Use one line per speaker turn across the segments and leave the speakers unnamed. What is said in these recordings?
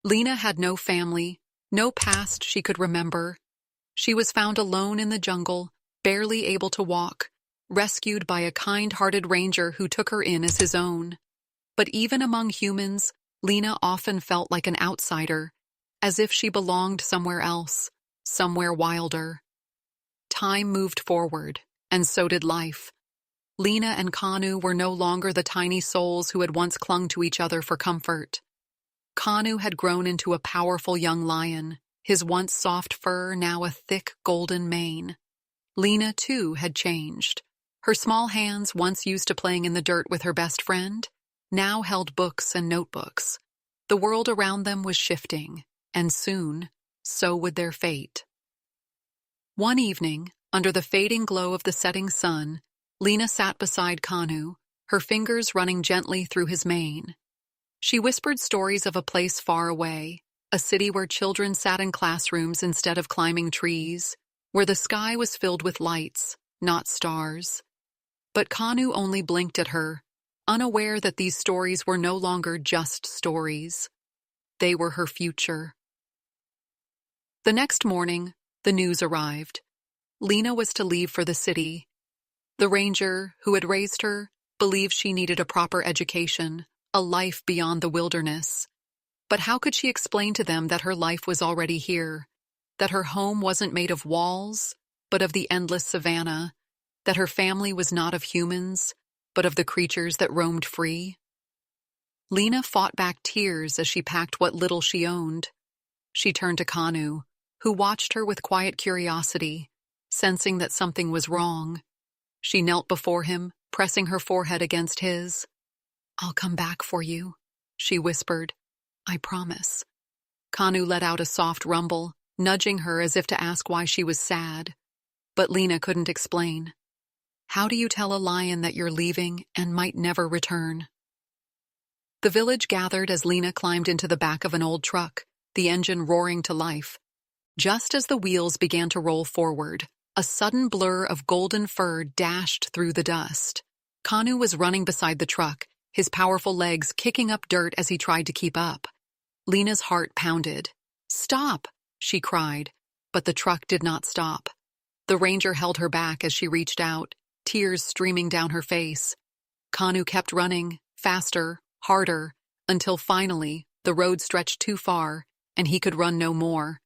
Lina had no family, no past she could remember. She was found alone in the jungle, barely able to walk, rescued by a kind-hearted ranger who took her in as his own. But even among humans, Lina often felt like an outsider, as if she belonged somewhere else, somewhere wilder. Time moved forward, and so did life. Lina and Kanu were no longer the tiny souls who had once clung to each other for comfort. Kanu had grown into a powerful young lion, his once soft fur now a thick golden mane. Lina, too, had changed. Her small hands, once used to playing in the dirt with her best friend, now held books and notebooks. The world around them was shifting, and soon, so would their fate. One evening, under the fading glow of the setting sun, Lina sat beside Kanu, her fingers running gently through his mane. She whispered stories of a place far away, a city where children sat in classrooms instead of climbing trees, where the sky was filled with lights, not stars. But Kanu only blinked at her, unaware that these stories were no longer just stories. They were her future. The next morning, the news arrived. Lina was to leave for the city. The ranger, who had raised her, believed she needed a proper education, a life beyond the wilderness. But how could she explain to them that her life was already here, that her home wasn't made of walls, but of the endless savannah, that her family was not of humans, but of the creatures that roamed free? Lina fought back tears as she packed what little she owned. She turned to Kanu, who watched her with quiet curiosity, sensing that something was wrong. She knelt before him, pressing her forehead against his. "I'll come back for you," she whispered. "I promise." Kanu let out a soft rumble, nudging her as if to ask why she was sad. But Lina couldn't explain. How do you tell a lion that you're leaving and might never return? The village gathered as Lina climbed into the back of an old truck, the engine roaring to life. Just as the wheels began to roll forward, a sudden blur of golden fur dashed through the dust. Kanu was running beside the truck, his powerful legs kicking up dirt as he tried to keep up. Lina's heart pounded. "Stop!" she cried, but the truck did not stop. The ranger held her back as she reached out, tears streaming down her face. Kanu kept running, faster, harder, until finally the road stretched too far and he could run no more.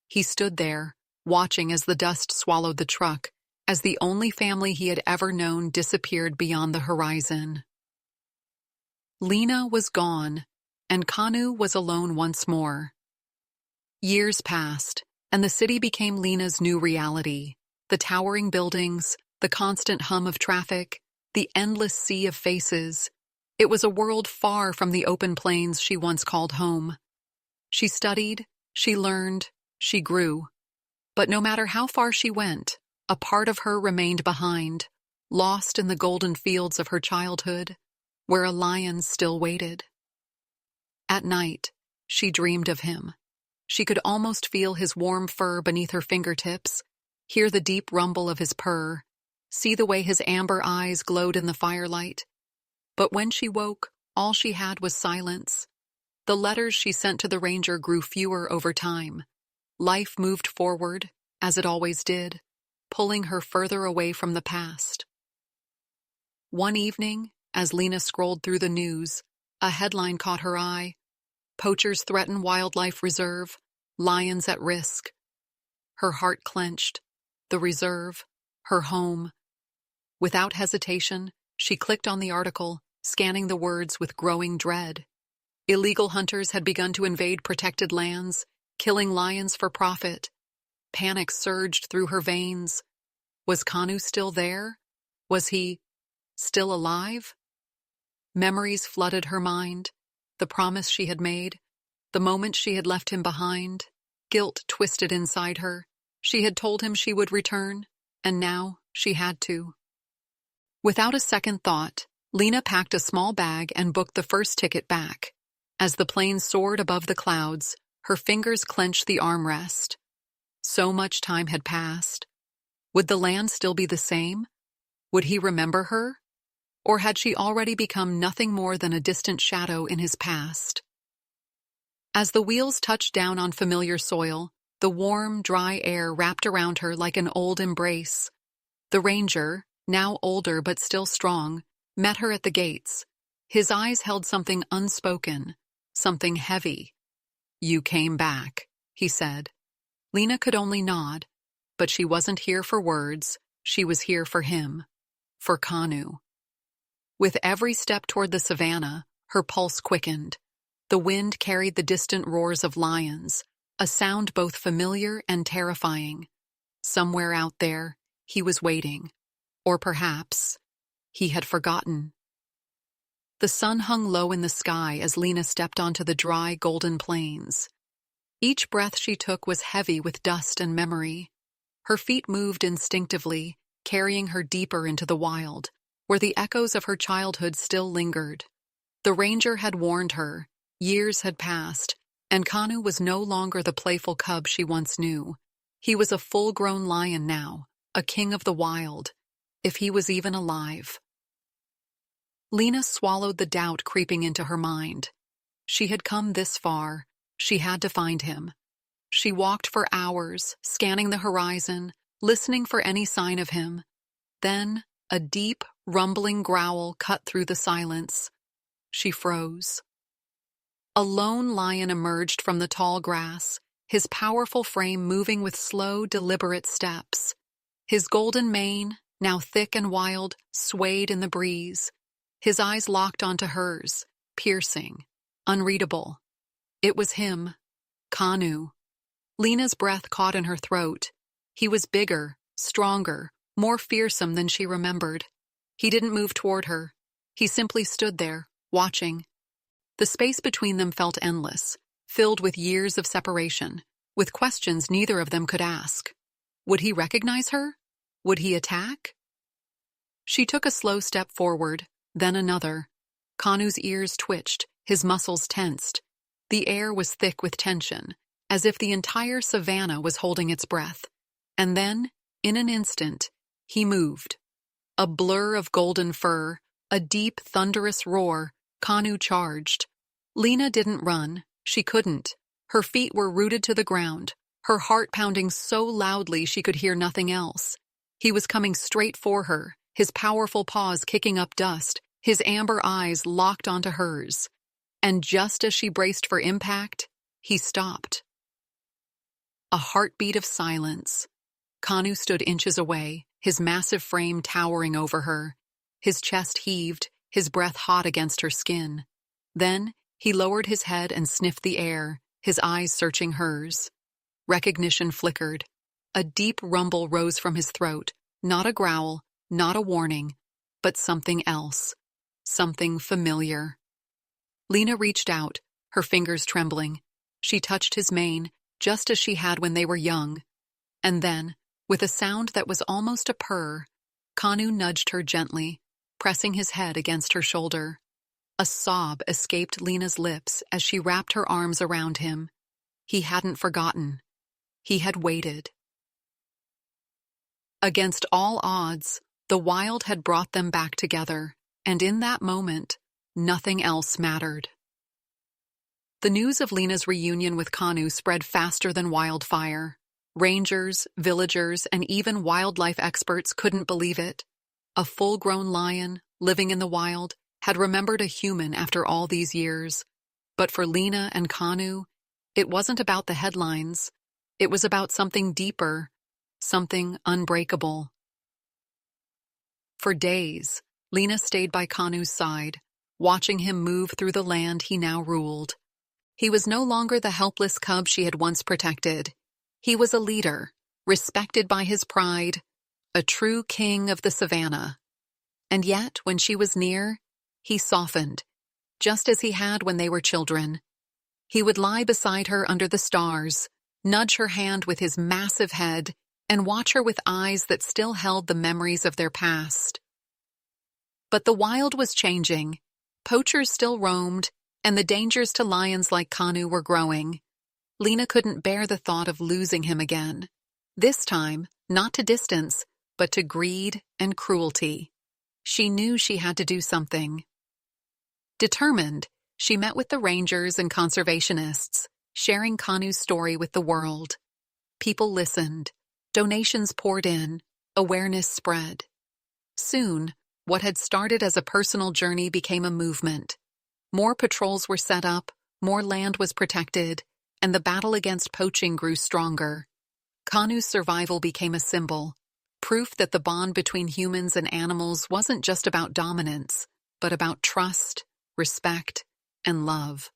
He stood there, watching as the dust swallowed the truck, as the only family he had ever known disappeared beyond the horizon. Lina was gone, and Kanu was alone once more. Years passed, and the city became Lina's new reality. The towering buildings, the constant hum of traffic, the endless sea of faces. It was a world far from the open plains she once called home. She studied, she learned, she grew. But no matter how far she went, a part of her remained behind, lost in the golden fields of her childhood, where a lion still waited. At night, she dreamed of him. She could almost feel his warm fur beneath her fingertips, hear the deep rumble of his purr, see the way his amber eyes glowed in the firelight. But when she woke, all she had was silence. The letters she sent to the ranger grew fewer over time. Life moved forward, as it always did, pulling her further away from the past. One evening, as Lina scrolled through the news, a headline caught her eye. "Poachers threaten wildlife reserve, lions at risk." Her heart clenched. The reserve, her home. Without hesitation, she clicked on the article, scanning the words with growing dread. Illegal hunters had begun to invade protected lands, killing lions for profit. Panic surged through her veins. Was Kanu still there? Was he still alive? Memories flooded her mind. The promise she had made, the moment she had left him behind. Guilt twisted inside her. She had told him she would return, and now she had to. Without a second thought, Lina packed a small bag and booked the first ticket back. As the plane soared above the clouds, her fingers clenched the armrest. So much time had passed. Would the land still be the same? Would he remember her? Or had she already become nothing more than a distant shadow in his past? As the wheels touched down on familiar soil, the warm, dry air wrapped around her like an old embrace. The ranger, now older but still strong, met her at the gates. His eyes held something unspoken, something heavy. "You came back," he said. Lina could only nod, but she wasn't here for words, she was here for him. For Kanu. With every step toward the savannah, her pulse quickened. The wind carried the distant roars of lions, a sound both familiar and terrifying. Somewhere out there, he was waiting. Or perhaps, he had forgotten. The sun hung low in the sky as Lina stepped onto the dry, golden plains. Each breath she took was heavy with dust and memory. Her feet moved instinctively, carrying her deeper into the wild, where the echoes of her childhood still lingered. The ranger had warned her, years had passed, and Kanu was no longer the playful cub she once knew. He was a full-grown lion now, a king of the wild, if he was even alive. Lina swallowed the doubt creeping into her mind. She had come this far, she had to find him. She walked for hours, scanning the horizon, listening for any sign of him. Then, a deep, rumbling growl cut through the silence. She froze. A lone lion emerged from the tall grass, his powerful frame moving with slow, deliberate steps. His golden mane, now thick and wild, swayed in the breeze. His eyes locked onto hers, piercing, unreadable. It was him, Kanu. Lina's breath caught in her throat. He was bigger, stronger, more fearsome than she remembered. He didn't move toward her. He simply stood there, watching. The space between them felt endless, filled with years of separation, with questions neither of them could ask. Would he recognize her? Would he attack? She took a slow step forward, then another. Kanu's ears twitched, his muscles tensed. The air was thick with tension, as if the entire savannah was holding its breath. And then, in an instant, he moved. A blur of golden fur, a deep, thunderous roar, Kanu charged. Lina didn't run. She couldn't. Her feet were rooted to the ground, her heart pounding so loudly she could hear nothing else. He was coming straight for her, his powerful paws kicking up dust, his amber eyes locked onto hers. And just as she braced for impact, he stopped. A heartbeat of silence. Kanu stood inches away, his massive frame towering over her. His chest heaved, his breath hot against her skin. Then, he lowered his head and sniffed the air, his eyes searching hers. Recognition flickered. A deep rumble rose from his throat, not a growl, not a warning, but something else, something familiar. Lina reached out, her fingers trembling. She touched his mane, just as she had when they were young. And then, with a sound that was almost a purr, Kanu nudged her gently, pressing his head against her shoulder. A sob escaped Lina's lips as she wrapped her arms around him. He hadn't forgotten. He had waited. Against all odds, the wild had brought them back together, and in that moment, nothing else mattered. The news of Lina's reunion with Kanu spread faster than wildfire. Rangers, villagers, and even wildlife experts couldn't believe it. A full-grown lion, living in the wild, had remembered a human after all these years. But for Lina and Kanu, it wasn't about the headlines. It was about something deeper, something unbreakable. For days, Lina stayed by Kanu's side, watching him move through the land he now ruled. He was no longer the helpless cub she had once protected. He was a leader, respected by his pride, a true king of the savannah. And yet, when she was near, he softened, just as he had when they were children. He would lie beside her under the stars, nudge her hand with his massive head, and watch her with eyes that still held the memories of their past. But the wild was changing. Poachers still roamed, and the dangers to lions like Kanu were growing. Lina couldn't bear the thought of losing him again. This time, not to distance, but to greed and cruelty. She knew she had to do something. Determined, She met with the rangers and conservationists, sharing Kanu's story with the world. People listened, donations poured in, awareness spread. Soon, what had started as a personal journey became a movement. More patrols were set up, more land was protected, and the battle against poaching grew stronger. Kanu's survival became a symbol, proof that the bond between humans and animals wasn't just about dominance, but about trust, respect, and love.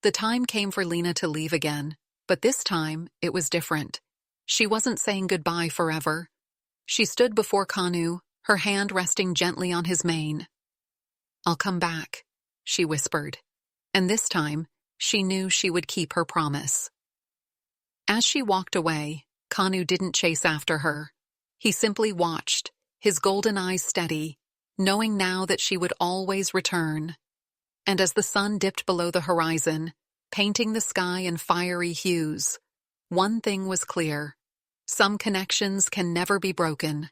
The time came for Lina to leave again, but this time it was different. She wasn't saying goodbye forever. She stood before Kanu, her hand resting gently on his mane. "I'll come back," she whispered, and this time she knew she would keep her promise. As she walked away, Kanu didn't chase after her. He simply watched, his golden eyes steady, knowing now that she would always return. And as the sun dipped below the horizon, painting the sky in fiery hues, one thing was clear. Some connections can never be broken.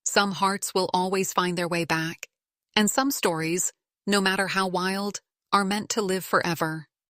Some hearts will always find their way back. And some stories, no matter how wild, are meant to live forever.